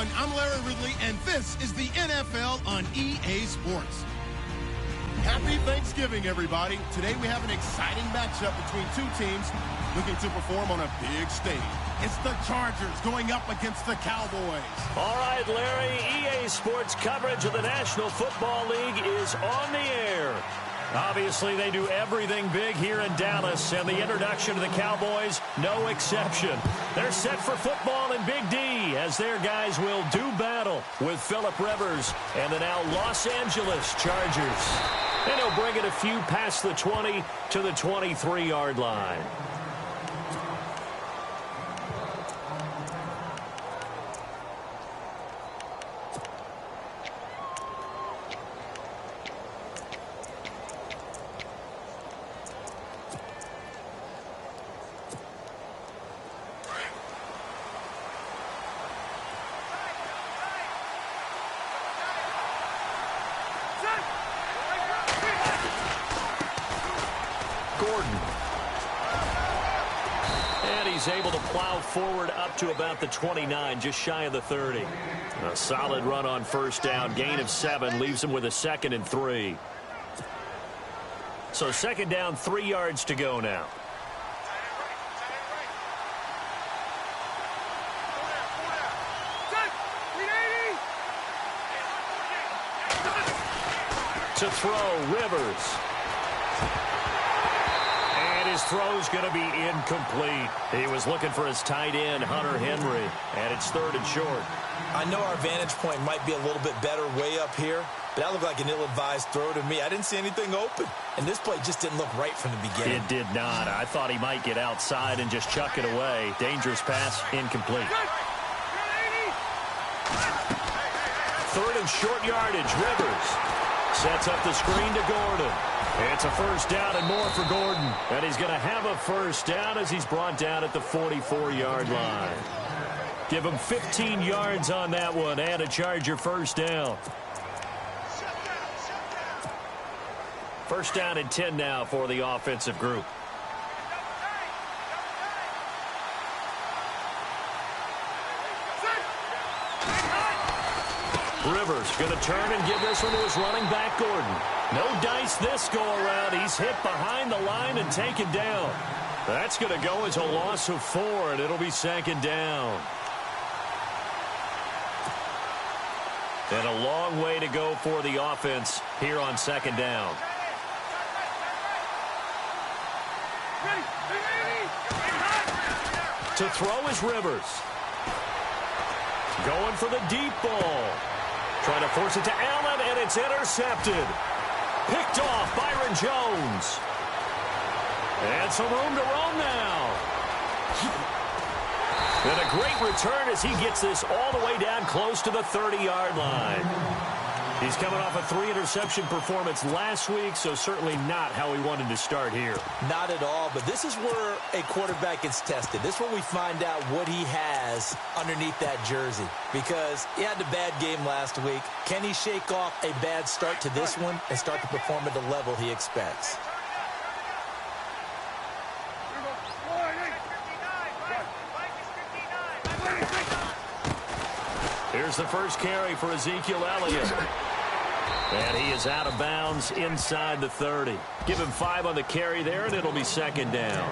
everyone. I'm Larry Ridley, and this is the NFL on EA Sports. Happy Thanksgiving, everybody. Today we have an exciting matchup between two teams looking to perform on a big stage. It's the Chargers going up against the Cowboys. All right, Larry, EA Sports coverage of the National Football League is on the air. Obviously, they do everything big here in Dallas, and the introduction of the Cowboys, no exception. They're set for football in Big D, as their guys will do battle with Phillip Rivers and the now Los Angeles Chargers. And he'll bring it a few past the 20 to the 23-yard line. Able to plow forward up to about the 29, just shy of the 30. A solid run on first down, gain of 7, leaves him with a 2nd and 3. So 2nd down, 3 yards to go now. To throw, Rivers. His throw's going to be incomplete. He was looking for his tight end, Hunter Henry, and it's 3rd and short. I know our vantage point might be a little bit better way up here, but that looked like an ill-advised throw to me. I didn't see anything open, and this play just didn't look right from the beginning. It did not. I thought he might get outside and just chuck it away. Dangerous pass, incomplete. 3rd and short yardage, Rivers sets up the screen to Gordon. It's a 1st down and more for Gordon. And he's going to have a 1st down as he's brought down at the 44-yard line. Give him 15 yards on that one and a Charger 1st down. 1st down and 10 now for the offensive group. Rivers going to turn and give this one to his running back, Gordon. No dice this go-around. He's hit behind the line and taken down. That's going to go as a loss of 4, and it'll be 2nd down. And a long way to go for the offense here on 2nd down. To throw is Rivers. Going for the deep ball. Trying to force it to Allen, and it's intercepted. Picked off Byron Jones. And some room to roam now. And a great return as he gets this all the way down close to the 30-yard line. He's coming off a 3-interception performance last week, so certainly not how he wanted to start here. Not at all, but this is where a quarterback gets tested. This is where we find out what he has underneath that jersey, because he had a bad game last week. Can he shake off a bad start to this one and start to perform at the level he expects? Here's the first carry for Ezekiel Elliott. And he is out of bounds inside the 30. Give him 5 on the carry there, and it'll be 2nd down.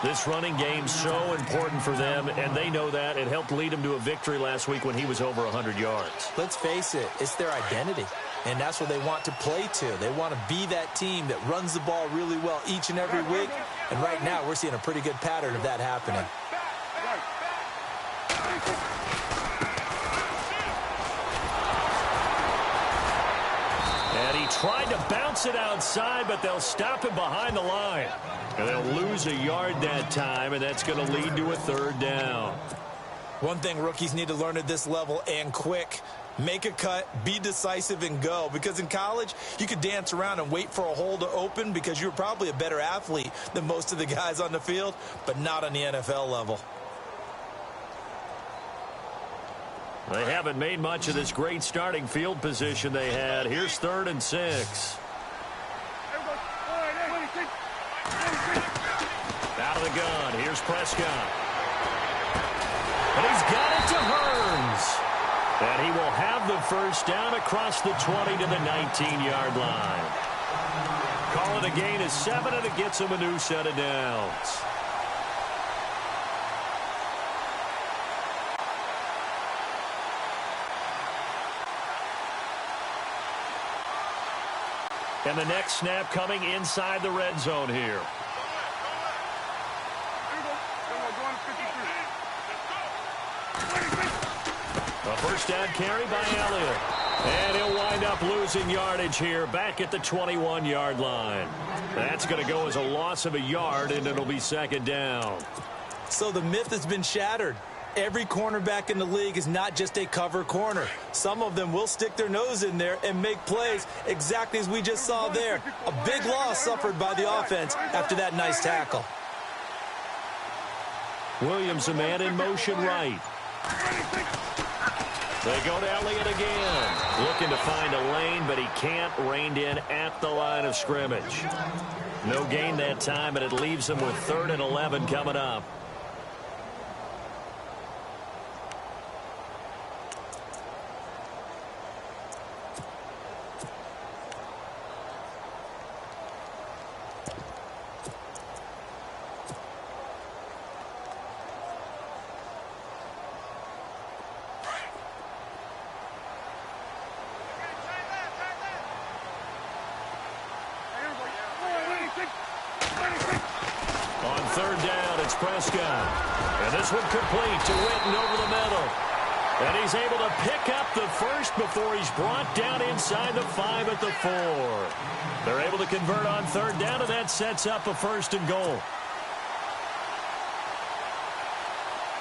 This running game's so important for them, and they know that. It helped lead them to a victory last week when he was over 100 yards. Let's face it, it's their identity, and that's what they want to play to. They want to be that team that runs the ball really well each and every week, and right now we're seeing a pretty good pattern of that happening. And he tried to bounce it outside, but they'll stop him behind the line. And they'll lose a yard that time, and that's going to lead to a 3rd down. One thing rookies need to learn at this level, and quick, make a cut, be decisive, and go. Because in college, you could dance around and wait for a hole to open because you're probably a better athlete than most of the guys on the field, but not on the NFL level. They haven't made much of this great starting field position they had. Here's 3rd and 6. Out of the gun. Here's Prescott. And he's got it to Hearns. And he will have the first down across the 20 to the 19-yard line. Call it a gain of 7, and it gets him a new set of downs. And the next snap coming inside the red zone here. A first down carry by Elliott. And he'll wind up losing yardage here back at the 21-yard line. That's going to go as a loss of a yard, and it'll be second down. So the myth has been shattered. Every cornerback in the league is not just a cover corner. Some of them will stick their nose in there and make plays exactly as we just saw there. A big loss suffered by the offense after that nice tackle. Williams, a man in motion right. They go to Elliott again. Looking to find a lane, but he can't. Reined in at the line of scrimmage. No gain that time, and it leaves him with 3rd and 11 coming up. On 3rd down, it's Prescott. And this one complete to Witten over the middle. And he's able to pick up the first before he's brought down inside the 5 at the 4. They're able to convert on 3rd down, and that sets up a 1st and goal.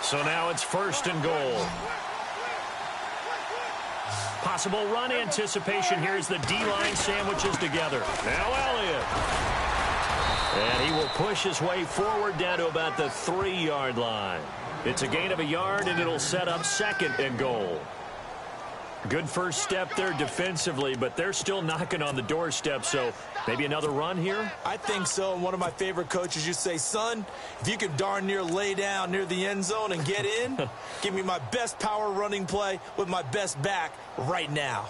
So now it's 1st and goal. Possible run anticipation here as the D-line sandwiches together. Now Elliott. And he will push his way forward down to about the 3-yard line. It's a gain of a yard, and it'll set up 2nd and goal. Good first step there defensively, but they're still knocking on the doorstep, so maybe another run here? I think so, and one of my favorite coaches used to say, son, if you can darn near lay down near the end zone and get in, give me my best power running play with my best back right now.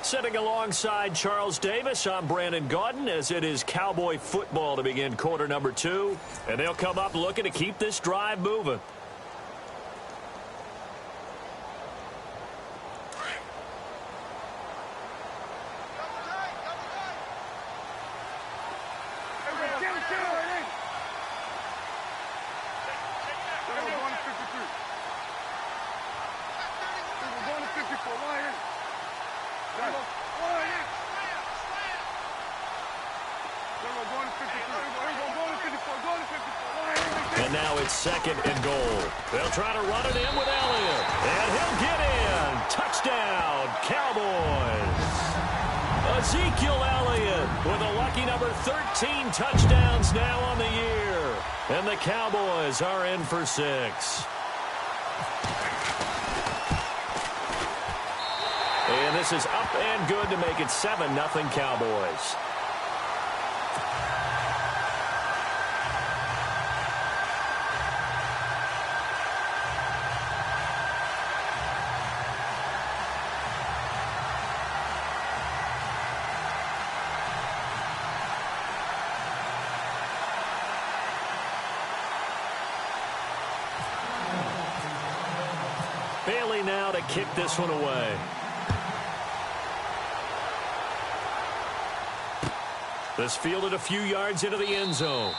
Sitting alongside Charles Davis, I'm Brandon Gaudin, as it is Cowboy football to begin quarter number 2. And they'll come up looking to keep this drive moving. And now it's 2nd and goal. They'll try to run it in with Elliott. And he'll get in. Touchdown, Cowboys. Ezekiel Elliott with a lucky number 13 touchdowns now on the year. And the Cowboys are in for 6. And this is up and good to make it 7-0 Cowboys. Bailey now to kick this one away. This fielded a few yards into the end zone.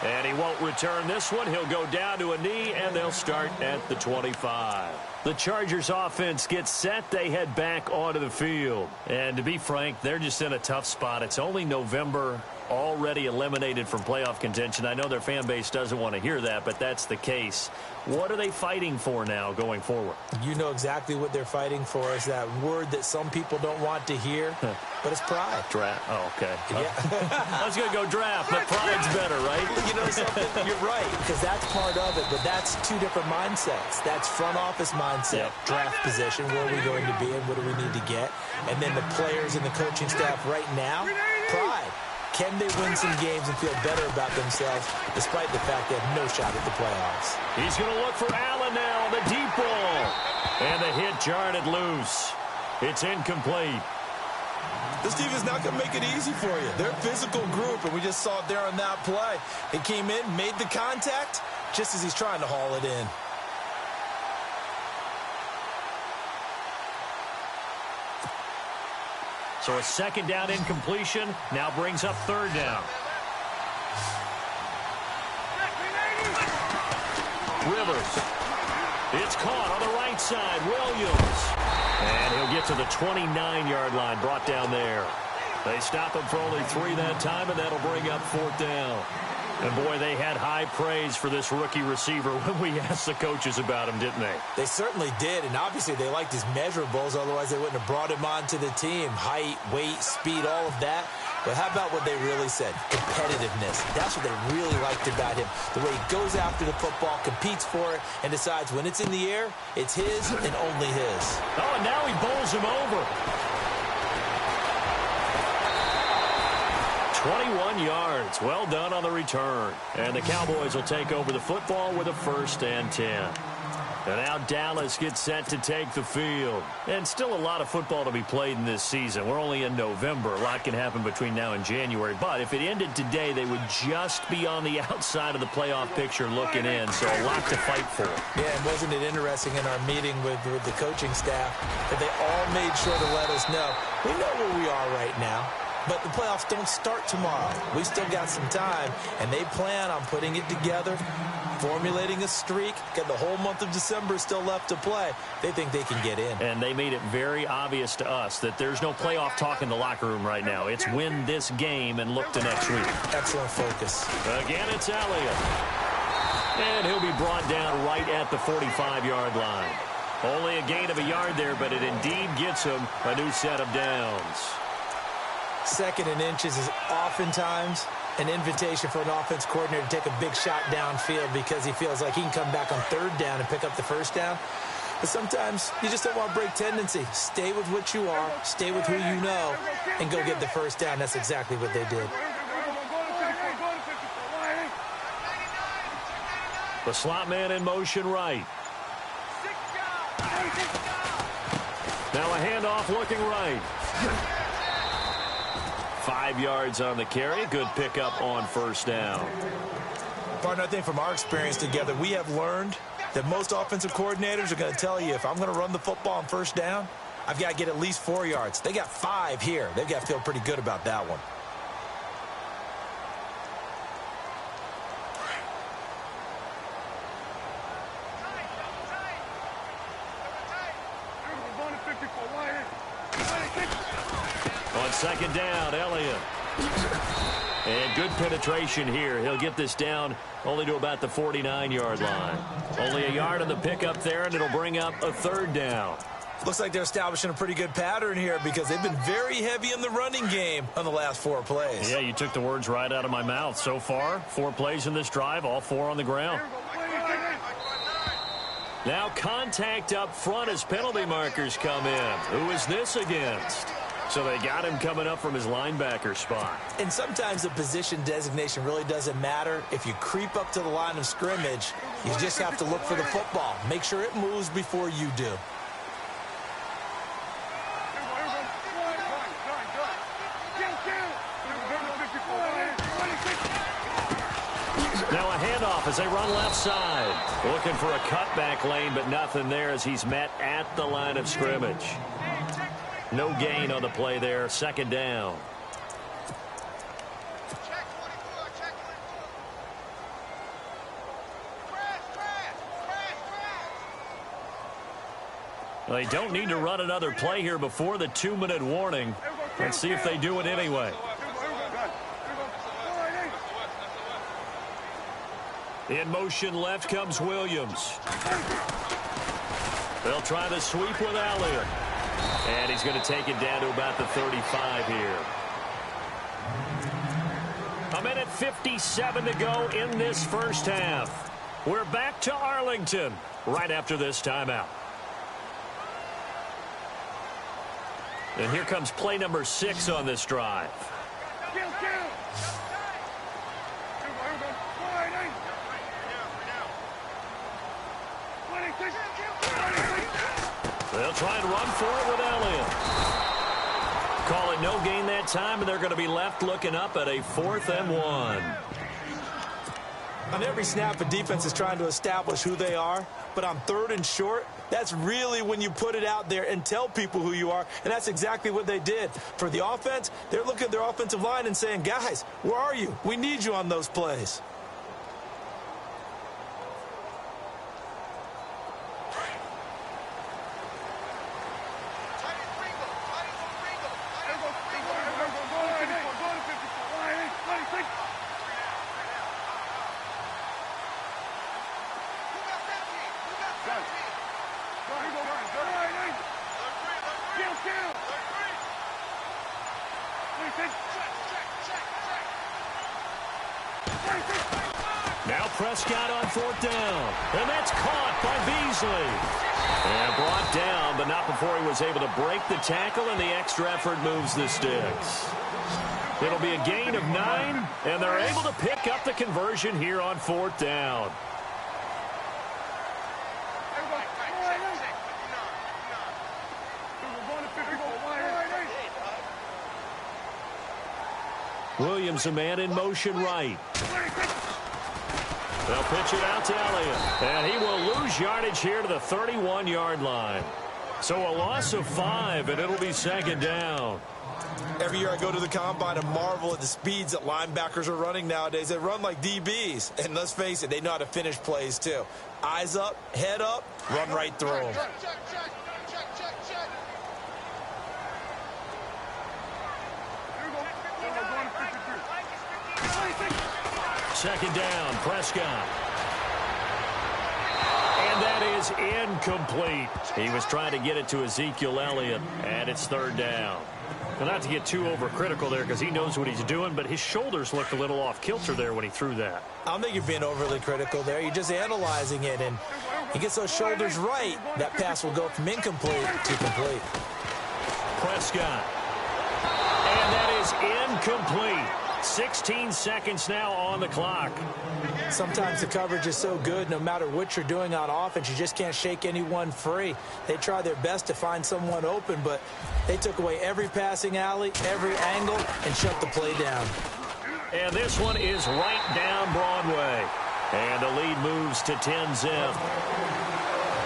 And he won't return this one. He'll go down to a knee, and they'll start at the 25. The Chargers offense gets set. They head back onto the field. And to be frank, they're just in a tough spot. It's only November, already eliminated from playoff contention. I know their fan base doesn't want to hear that, but that's the case. What are they fighting for now going forward? You know exactly what they're fighting for. Is that word that some people don't want to hear, but it's pride. Draft. Oh, okay. Yeah. I was going to go draft, but pride's better, right? You know something? You're right, because that's part of it, but that's two different mindsets. That's front office mindset, draft position, where are we going to be and what do we need to get? And then the players and the coaching staff right now, pride. Can they win some games and feel better about themselves despite the fact they have no shot at the playoffs? He's going to look for Allen now on the deep ball. And the hit jarred it loose. It's incomplete. This team is not going to make it easy for you. They're a physical group, and we just saw it there on that play. He came in, made the contact, just as he's trying to haul it in. So a second down incompletion now brings up third down. Rivers. It's caught on the right side. Williams. And he'll get to the 29-yard line, brought down there. They stop him for only 3 that time, and that'll bring up fourth down. And, boy, they had high praise for this rookie receiver when we asked the coaches about him, didn't they? They certainly did, and obviously they liked his measurables. Otherwise, they wouldn't have brought him onto the team. Height, weight, speed, all of that. But how about what they really said? Competitiveness. That's what they really liked about him. The way he goes after the football, competes for it, and decides when it's in the air, it's his and only his. Oh, and now he bowls him over. 21 yards. Well done on the return. And the Cowboys will take over the football with a 1st and 10. And now Dallas gets set to take the field. And still a lot of football to be played in this season. We're only in November. A lot can happen between now and January. But if it ended today, they would just be on the outside of the playoff picture looking in. So a lot to fight for. Yeah, and wasn't it interesting in our meeting with the coaching staff that they all made sure to let us know, we know where we are right now. But the playoffs don't start tomorrow. We still got some time, and they plan on putting it together, formulating a streak. Got the whole month of December still left to play. They think they can get in. And they made it very obvious to us that there's no playoff talk in the locker room right now. It's win this game and look to next week. Excellent focus. Again, it's Elliott. And he'll be brought down right at the 45-yard line. Only a gain of a yard there, but it indeed gets him a new set of downs. 2nd and inches is oftentimes an invitation for an offense coordinator to take a big shot downfield because he feels like he can come back on 3rd down and pick up the 1st down. But sometimes you just don't want to break tendency. Stay with what you are, stay with who you know, and go get the 1st down. That's exactly what they did. The slot man in motion right. Now a handoff looking right. 5 yards on the carry. Good pickup on 1st down. Partner, I think from our experience together, we have learned that most offensive coordinators are going to tell you, if I'm going to run the football on 1st down, I've got to get at least 4 yards. They got 5 here. They've got to feel pretty good about that one. On 2nd down, Elliott. And good penetration here. He'll get this down only to about the 49-yard line. Only a yard on the pickup there, and it'll bring up a 3rd down. Looks like they're establishing a pretty good pattern here because they've been very heavy in the running game on the last 4 plays. Yeah, you took the words right out of my mouth. So far, 4 plays in this drive, all 4 on the ground. Now contact up front as penalty markers come in. Who is this against? So they got him coming up from his linebacker spot. And sometimes the position designation really doesn't matter. If you creep up to the line of scrimmage, you just have to look for the football. Make sure it moves before you do. Now a handoff as they run left side. Looking for a cutback lane, but nothing there as he's met at the line of scrimmage. No gain on the play there. 2nd down. They don't need to run another play here before the 2-minute warning. Let's see if they do it anyway. In motion left comes Williams. They'll try the sweep with Elliott. And he's going to take it down to about the 35 here. A minute 57 to go in this first half. We're back to Arlington right after this timeout. And here comes play number 6 on this drive. They'll try and run for it with Elliott. Call it no gain that time, and they're going to be left looking up at a 4th and 1. On every snap, a defense is trying to establish who they are, but on 3rd and short, that's really when you put it out there and tell people who you are, and that's exactly what they did. For the offense, they're looking at their offensive line and saying, guys, where are you? We need you on those plays. Now Prescott on 4th down. And that's caught by Beasley. And brought down, but not before he was able to break the tackle, and the extra effort moves the sticks. It'll be a gain of 9, and they're able to pick up the conversion here on 4th down. Williams, a man in motion right. They'll pitch it out to Elliott. And he will lose yardage here to the 31-yard line. So a loss of 5, and it'll be 2nd down. Every year I go to the combine and marvel at the speeds that linebackers are running nowadays. They run like DBs. And let's face it, they know how to finish plays too. Eyes up, head up, run right through them. Second down, Prescott. And that is incomplete. He was trying to get it to Ezekiel Elliott, and it's 3rd down. Well, not to get too overcritical there because he knows what he's doing, but his shoulders looked a little off kilter there when he threw that. I don't think you're being overly critical there. You're just analyzing it, and he gets those shoulders right. That pass will go from incomplete to complete. Prescott. And that is incomplete. 16 seconds now on the clock. Sometimes the coverage is so good, no matter what you're doing on offense, you just can't shake anyone free. They try their best to find someone open, but they took away every passing alley, every angle, and shut the play down. And this one is right down Broadway. And the lead moves to 10-zip.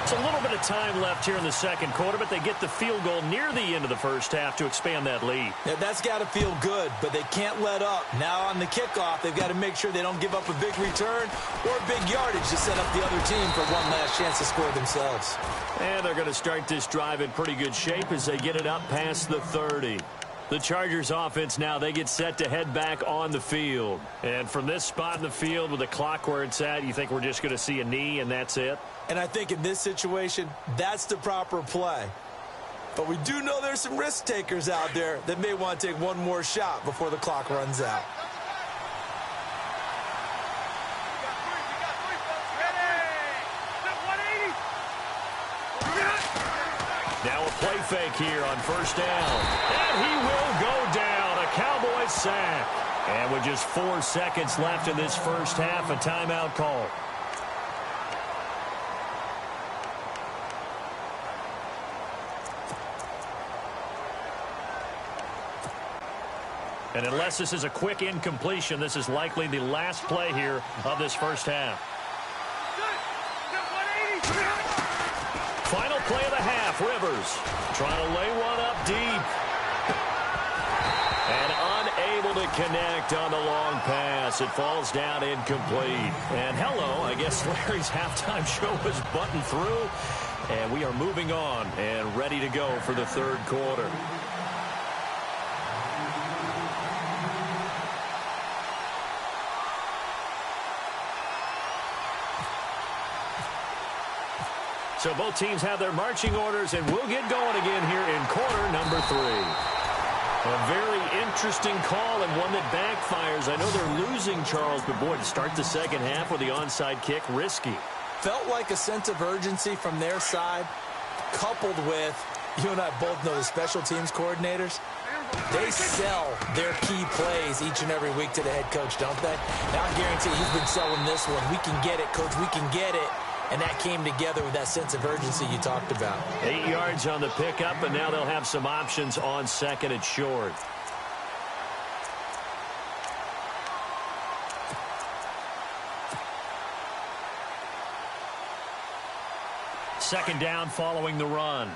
It's a little bit of time left here in the second quarter, but they get the field goal near the end of the first half to expand that lead. Yeah, that's got to feel good, but they can't let up. Now on the kickoff, they've got to make sure they don't give up a big return or big yardage to set up the other team for one last chance to score themselves. And they're going to start this drive in pretty good shape as they get it up past the 30. The Chargers offense now, they get set to head back on the field. And from this spot in the field with the clock where it's at, you think we're just going to see a knee and that's it? And I think in this situation, that's the proper play. But we do know there's some risk takers out there that may want to take one more shot before the clock runs out. Now a play fake here on first down. And he will go down. A Cowboys sack. And with just 4 seconds left in this first half, a timeout call. And unless this is a quick incompletion, this is likely the last play here of this first half. Final play of the half, Rivers trying to lay one up deep. And unable to connect on the long pass. It falls down incomplete. And hello, I guess Larry's halftime show was buttoned through. And we are moving on and ready to go for the third quarter. So both teams have their marching orders, and we'll get going again here in quarter number 3. A very interesting call and one that backfires. I know they're losing, Charles, but boy, to start the second half with the onside kick, risky. Felt like a sense of urgency from their side, coupled with, you and I both know the special teams coordinators, they sell their key plays each and every week to the head coach, don't they? Now I guarantee he's been selling this one. We can get it, coach, we can get it. And that came together with that sense of urgency you talked about. 8 yards on the pickup, and now they'll have some options on second and short. Second down following the run.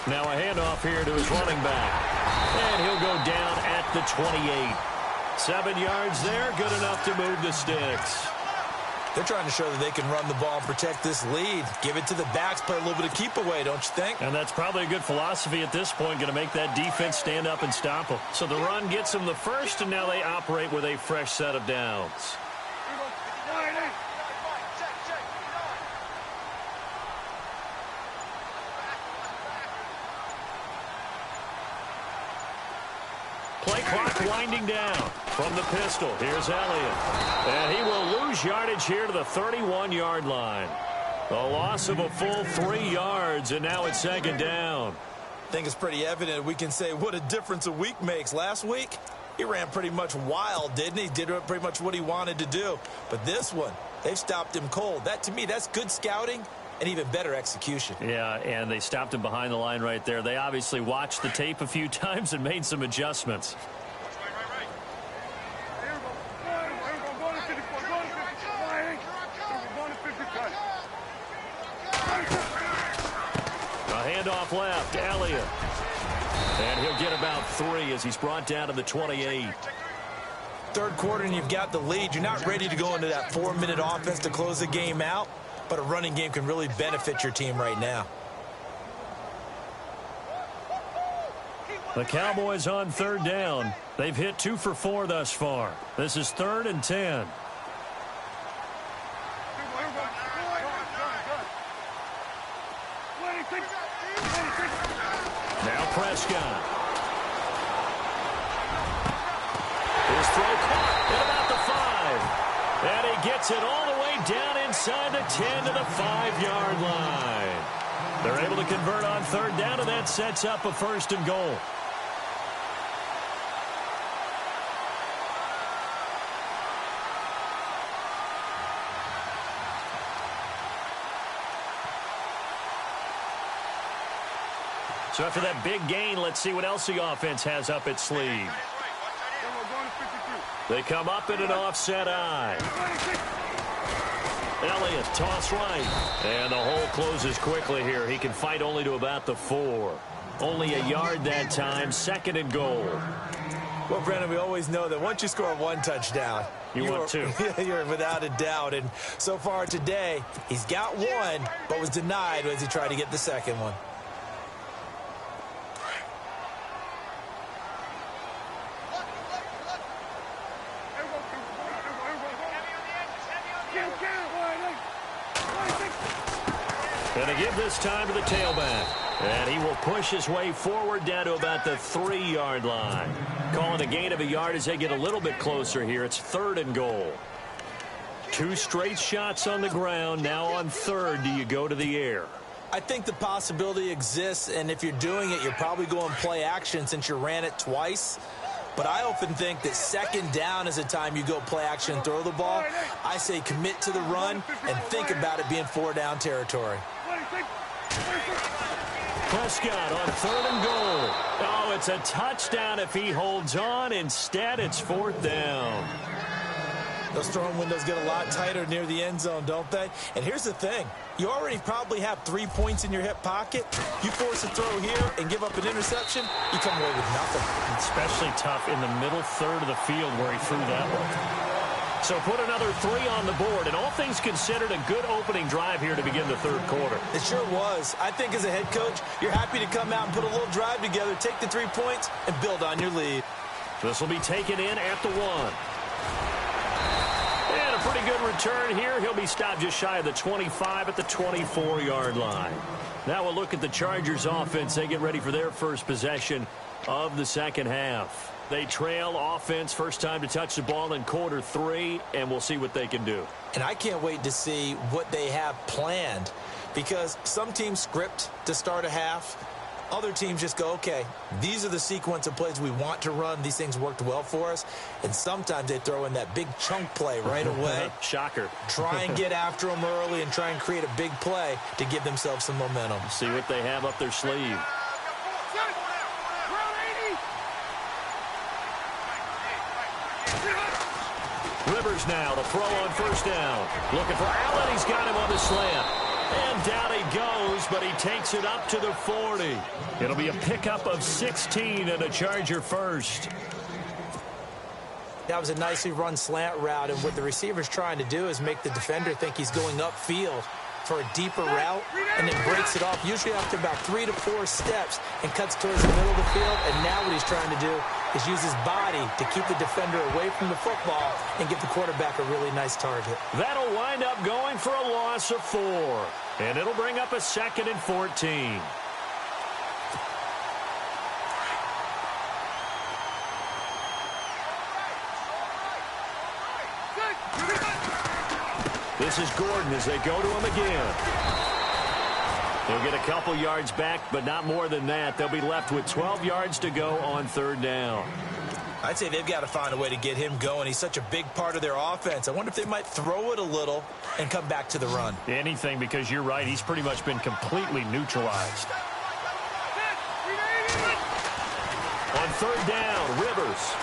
Now a handoff here to his running back. And he'll go down at the 28. 7 yards there, good enough to move the sticks. They're trying to show that they can run the ball and protect this lead. Give it to the backs, play a little bit of keep away, don't you think? And that's probably a good philosophy at this point, going to make that defense stand up and stop them. So the run gets them the first, and now they operate with a fresh set of downs. Play clock winding down from the pistol. Here's Elliott. And he will lose yardage here to the 31-yard line. A loss of a full 3 yards, and now it's second down. I think it's pretty evident. We can say what a difference a week makes. Last week, he ran pretty much wild, didn't he? Did pretty much what he wanted to do. But this one, they've stopped him cold. That, to me, that's good scouting and even better execution. Yeah, and they stopped him behind the line right there. They obviously watched the tape a few times and made some adjustments. A handoff left, Elliott. And he'll get about 3 as he's brought down to the 28. Third quarter and you've got the lead. You're not ready to go into that 4-minute offense to close the game out. But a running game can really benefit your team right now. The Cowboys on third down. They've hit 2 for 4 thus far. This is 3rd and 10. Now Prescott. His throw caught at about the 5. And he gets it all the way down inside the 10 to the 5-yard line. They're able to convert on third down, and that sets up a 1st and goal. So after that big gain, let's see what else the offense has up its sleeve. They come up in an offset eye. Elliott, toss right. And the hole closes quickly here. He can fight only to about the 4. Only a yard that time, 2nd and goal. Well, Brandon, we always know that once you score 1 touchdown, you want 2. You're without a doubt. And so far today, he's got 1, but was denied as he tried to get the 2nd one. Going to give this time to the tailback. And he will push his way forward down to about the 3-yard line. Calling a gain of a yard as they get a little bit closer here. It's 3rd and goal. 2 straight shots on the ground. Now on 3rd, do you go to the air? I think the possibility exists, and if you're doing it, you're probably going play action since you ran it twice. But I often think that 2nd down is the time you go play action and throw the ball. I say commit to the run and think about it being 4-down territory. Prescott on 3rd and goal. Oh, it's a touchdown if he holds on. Instead, it's 4th down. Those throwing windows get a lot tighter near the end zone, don't they? And here's the thing. You already probably have 3 points in your hip pocket. You force a throw here and give up an interception, you come away with nothing. Especially tough in the middle third of the field where he threw that one. So put another 3 on the board, and all things considered, a good opening drive here to begin the 3rd quarter. It sure was. I think as a head coach, you're happy to come out and put a little drive together, take the 3 points, and build on your lead. This will be taken in at the 1. And a pretty good return here. He'll be stopped just shy of the 25 at the 24-yard line. Now we'll look at the Chargers offense. They get ready for their first possession of the second half. They trail offense, first time to touch the ball in quarter 3, and we'll see what they can do. And I can't wait to see what they have planned, because some teams script to start a half. Other teams just go, okay, these are the sequence of plays we want to run. These things worked well for us. And sometimes they throw in that big chunk play right away. Shocker. Try and get after them early and try and create a big play to give themselves some momentum. See what they have up their sleeve. Rivers now to throw on first down. Looking for Allen. He's got him on the slant. And down he goes, but he takes it up to the 40. It'll be a pickup of 16 and a Charger first. That was a nicely run slant route, and what the receiver's trying to do is make the defender think he's going upfield for a deeper route, and then breaks it off, usually after about 3 to 4 steps, and cuts towards the middle of the field. And now what he's trying to do is use his body to keep the defender away from the football and give the quarterback a really nice target. That'll wind up going for a loss of 4. And it'll bring up a 2nd and 14. This is Gordon as they go to him again. They'll get a couple yards back, but not more than that. They'll be left with 12 yards to go on 3rd down. I'd say they've got to find a way to get him going. He's such a big part of their offense. I wonder if they might throw it a little and come back to the run. Anything, because you're right. He's pretty much been completely neutralized. On 3rd down, Rivers.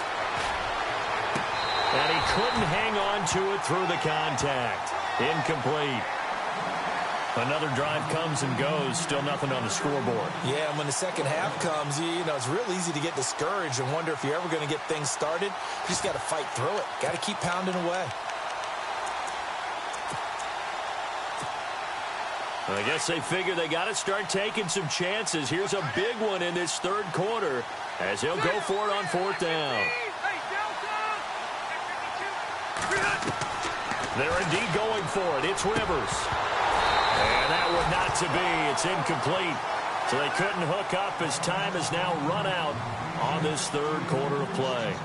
And he couldn't hang on to it through the contact. Incomplete. Another drive comes and goes. Still nothing on the scoreboard. Yeah, and when the second half comes, you know, it's real easy to get discouraged and wonder if you're ever going to get things started. You just got to fight through it. Got to keep pounding away. I guess they figure they got to start taking some chances. Here's a big one in this 3rd quarter as he'll go for it on 4th down. They're indeed going for it. It's Rivers. And that one not to be. It's incomplete. So they couldn't hook up as time has now run out on this 3rd quarter of play.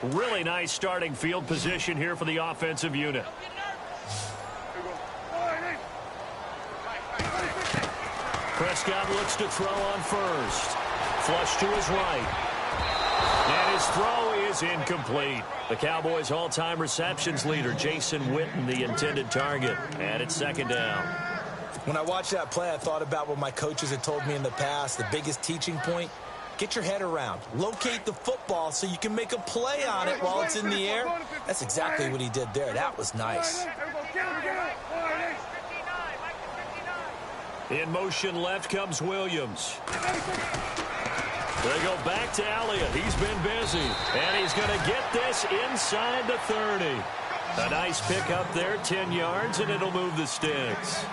Really nice starting field position here for the offensive unit. Prescott looks to throw on first. Flush to his right. And his throw is incomplete. The Cowboys' all-time receptions leader, Jason Witten, the intended target. And it's 2nd down. When I watched that play, I thought about what my coaches had told me in the past. The biggest teaching point: get your head around. Locate the football so you can make a play on it while it's in the air. That's exactly what he did there. That was nice. In motion left comes Williams. They go back to Elliott. He's been busy. And he's going to get this inside the 30. A nice pick up there, 10 yards, and it'll move the sticks.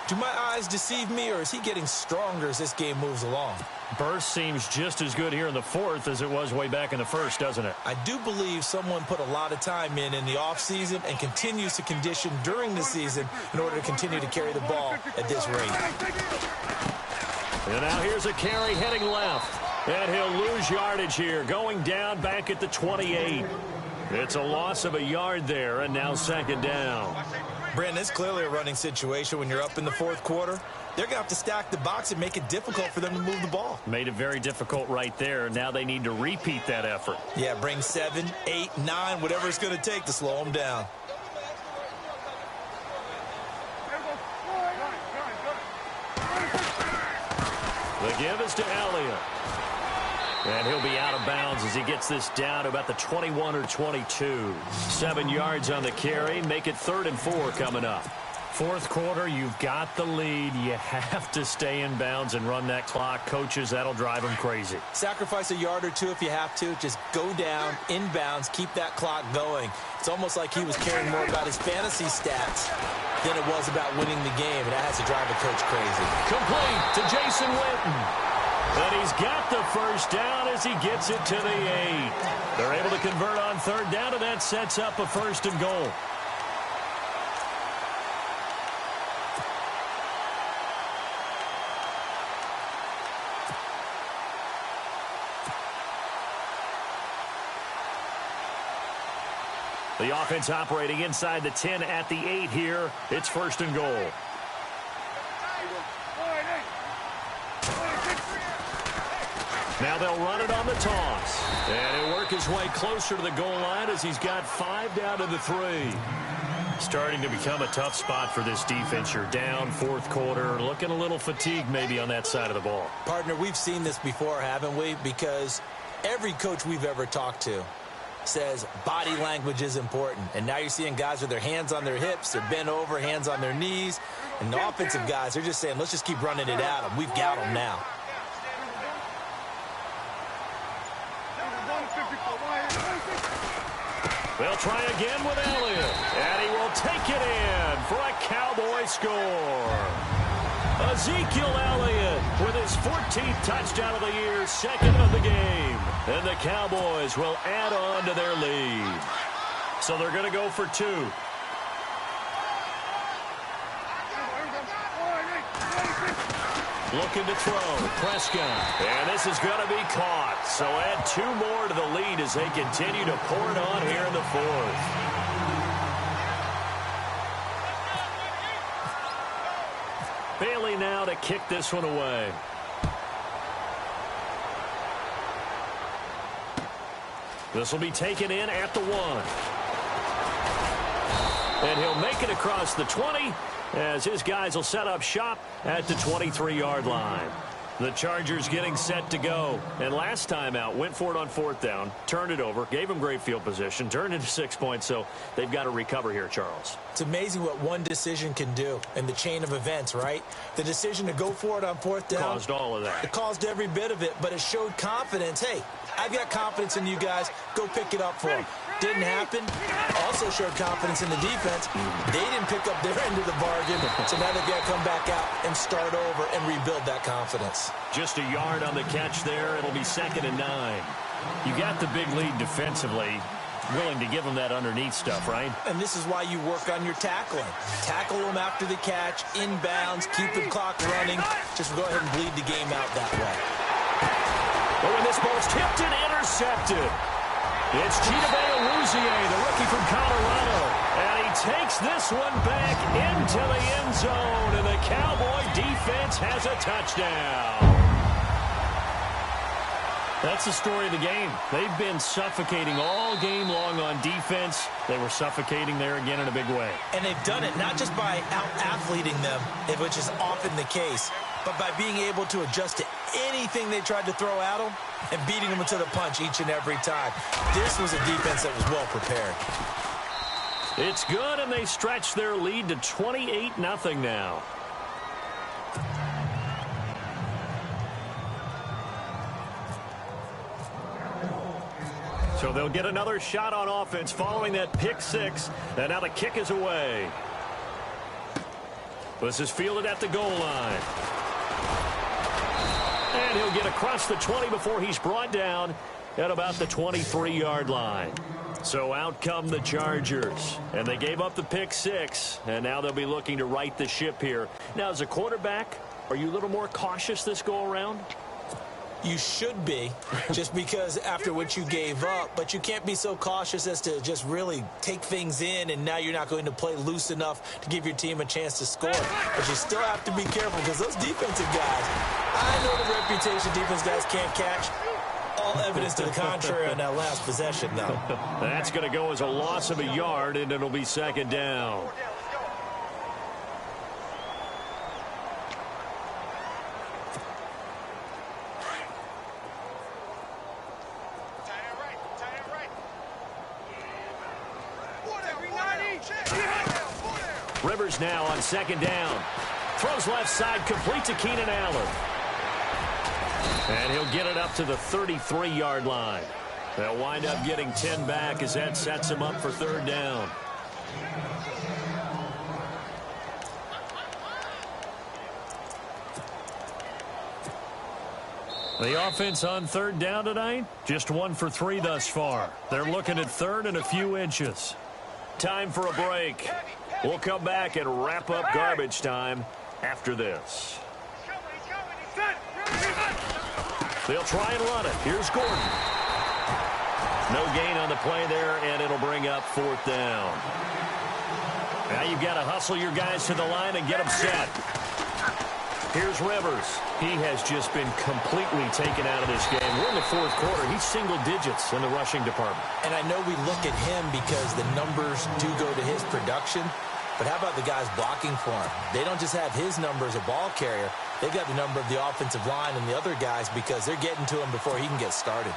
Do my eyes deceive me, or is he getting stronger as this game moves along? Burst seems just as good here in the 4th as it was way back in the 1st, doesn't it? I do believe someone put a lot of time in the offseason and continues to condition during the season in order to continue to carry the ball at this rate. And now here's a carry heading left. And he'll lose yardage here, going down back at the 28. It's a loss of a yard there, and now 2nd down. Brandon, it's clearly a running situation when you're up in the 4th quarter. They're going to have to stack the box and make it difficult for them to move the ball. Made it very difficult right there. Now they need to repeat that effort. Yeah, bring 7, 8, 9, whatever it's going to take to slow them down. The give is to Elliott. And he'll be out of bounds as he gets this down to about the 21 or 22. 7 yards on the carry. Make it 3rd and 4 coming up. Fourth quarter, you've got the lead. You have to stay in bounds and run that clock. Coaches, that'll drive them crazy. Sacrifice a yard or two if you have to. Just go down, in bounds, keep that clock going. It's almost like he was caring more about his fantasy stats than it was about winning the game, and that has to drive a coach crazy. Complete to Jason Witten. And he's got the first down as he gets it to the 8. They're able to convert on third down, and that sets up a 1st and goal. The offense operating inside the 10 at the 8 here. It's 1st and goal. Now they'll run it on the toss. And he'll work his way closer to the goal line as he's got 5 down to the 3. Starting to become a tough spot for this defense. You're down 4th quarter. Looking a little fatigued maybe on that side of the ball. Partner, we've seen this before, haven't we? Because every coach we've ever talked to says body language is important. And now you're seeing guys with their hands on their hips, they're bent over, hands on their knees. And the offensive guys, they're just saying, let's just keep running it at them. We've got them now. They'll try again with Elliott. And he will take it in for a Cowboy score. Ezekiel Elliott with his 14th touchdown of the year, 2nd of the game. And the Cowboys will add on to their lead. So they're going to go for 2. Looking to throw. Prescott. And this is going to be caught. So add 2 more to the lead as they continue to pour it on here in the 4th. Bailey now to kick this one away. This will be taken in at the 1. And he'll make it across the 20 as his guys will set up shop at the 23-yard line. The Chargers getting set to go. And last time out, went for it on 4th down, turned it over, gave them great field position, turned into 6 points, so they've got to recover here, Charles. It's amazing what one decision can do in the chain of events, right? The decision to go for it on 4th down caused all of that. It caused every bit of it, but it showed confidence. Hey, I've got confidence in you guys. Go pick it up for them. Didn't happen. Also showed confidence in the defense. They didn't pick up their end of the bargain, so now they've got to come back out and start over and rebuild that confidence. Just a yard on the catch there. It'll be 2nd and 9. You got the big lead defensively. Willing to give them that underneath stuff, right? And this is why you work on your tackling. Tackle them after the catch, inbounds, keep the clock running. Just go ahead and bleed the game out that way. Oh, and this ball's tipped and intercepted. It's Chidobe Awuzie, the rookie from Colorado. And he takes this one back into the end zone. And the Cowboy defense has a touchdown. That's the story of the game. They've been suffocating all game long on defense. They were suffocating there again in a big way. And they've done it not just by out-athleting them, which is often the case, but by being able to adjust to anything they tried to throw at them and beating them to the punch each and every time. This was a defense that was well prepared. It's good, and they stretch their lead to 28-0 now. So they'll get another shot on offense following that pick 6. And now the kick is away. This is fielded at the goal line. And he'll get across the 20 before he's brought down at about the 23-yard line. So out come the Chargers. And they gave up the pick 6. And now they'll be looking to right the ship here. Now, as a quarterback, are you a little more cautious this go-around? You should be, just because after what you gave up, but you can't be so cautious as to just really take things in, and now you're not going to play loose enough to give your team a chance to score. But you still have to be careful because those defensive guys, I know the reputation defense guys can't catch. All evidence to the contrary on that last possession, though. That's going to go as a loss of a yard, and it'll be 2nd down. Rivers now on second down. Throws left side, complete to Keenan Allen. And he'll get it up to the 33-yard line. They'll wind up getting 10 back as that sets him up for third down. The offense on third down tonight, just 1 for 3 thus far. They're looking at third and a few inches. Time for a break. We'll come back and wrap up garbage time after this. They'll try and run it. Here's Gordon. No gain on the play there, and it'll bring up fourth down. Now you've got to hustle your guys to the line and get them set. Here's Rivers. He has just been completely taken out of this game. We're in the fourth quarter. He's single digits in the rushing department. And I know we look at him because the numbers do go to his production. But how about the guys blocking for him? They don't just have his number as a ball carrier. They've got the number of the offensive line and the other guys because they're getting to him before he can get started.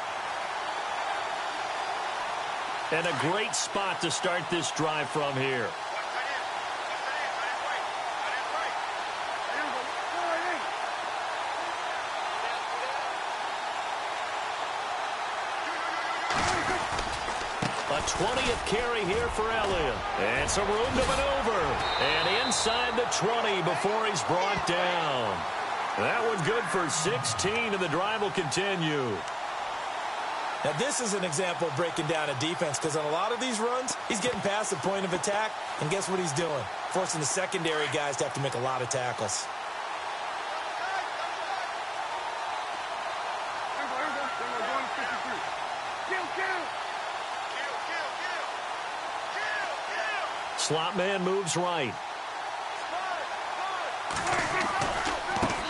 And a great spot to start this drive from here. A 20th carry here for Elliott. And some room to maneuver. And inside the 20 before he's brought down. That one good for 16, and the drive will continue. Now, this is an example of breaking down a defense because on a lot of these runs, he's getting past the point of attack. And guess what he's doing? Forcing the secondary guys to have to make a lot of tackles. Slot man moves right.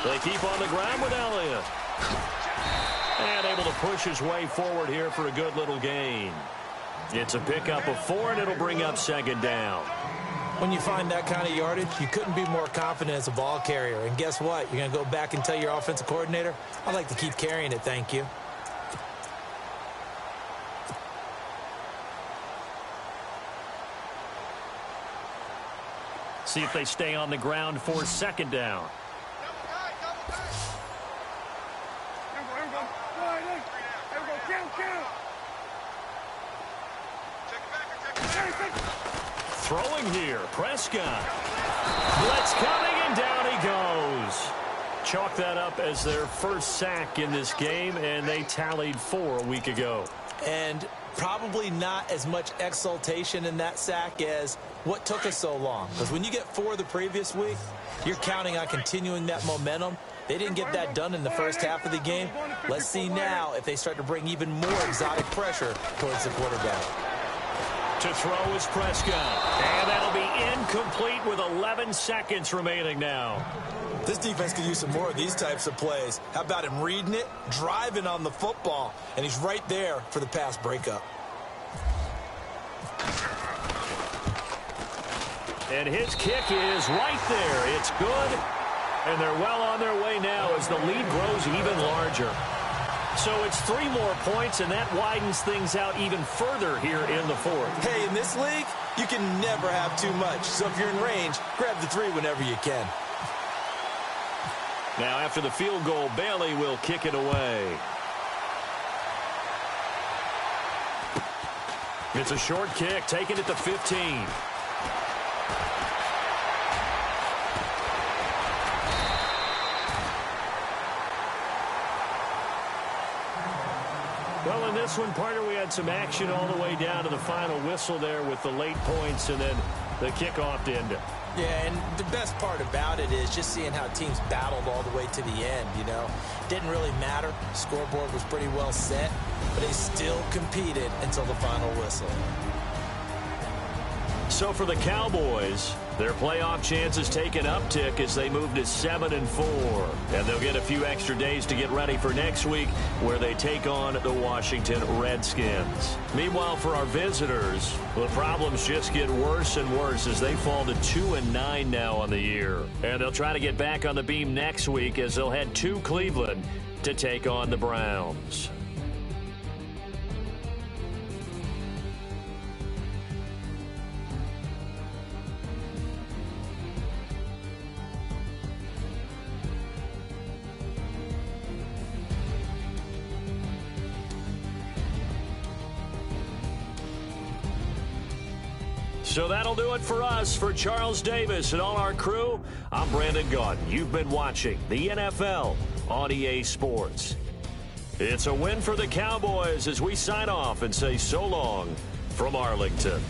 They keep on the ground with Elliott. And able to push his way forward here for a good little gain. It's a pickup of 4, and it'll bring up second down. When you find that kind of yardage, you couldn't be more confident as a ball carrier. And guess what? You're going to go back and tell your offensive coordinator, I'd like to keep carrying it, thank you. See if they stay on the ground for second down. Throwing here, Prescott. Blitz coming, and down he goes. Chalk that up as their first sack in this game, and they tallied 4 a week ago. And probably not as much exultation in that sack as what took us so long. Because when you get 4 the previous week, you're counting on continuing that momentum. They didn't get that done in the first half of the game. Let's see now if they start to bring even more exotic pressure towards the quarterback. To throw is Prescott. And that'll be incomplete with 11 seconds remaining now. This defense could use some more of these types of plays. How about him reading it, driving on the football, and he's right there for the pass breakup. And his kick is right there. It's good. And they're well on their way now as the lead grows even larger. So it's 3 more points, and that widens things out even further here in the fourth. Hey, in this league, you can never have too much. So if you're in range, grab the 3 whenever you can. Now after the field goal, Bailey will kick it away. It's a short kick, taking it to 15. Well, in this one, partner, we had some action all the way down to the final whistle there with the late points and then the kickoff to end it. Yeah, and the best part about it is just seeing how teams battled all the way to the end, you know. Didn't really matter. Scoreboard was pretty well set, but they still competed until the final whistle. So for the Cowboys, their playoff chances take an uptick as they move to 7-4. And they'll get a few extra days to get ready for next week where they take on the Washington Redskins. Meanwhile, for our visitors, the problems just get worse and worse as they fall to 2-9 now on the year. And they'll try to get back on the beam next week as they'll head to Cleveland to take on the Browns. So that'll do it for us. For Charles Davis and all our crew, I'm Brandon Gaudin. You've been watching the NFL on EA Sports. It's a win for the Cowboys as we sign off and say so long from Arlington.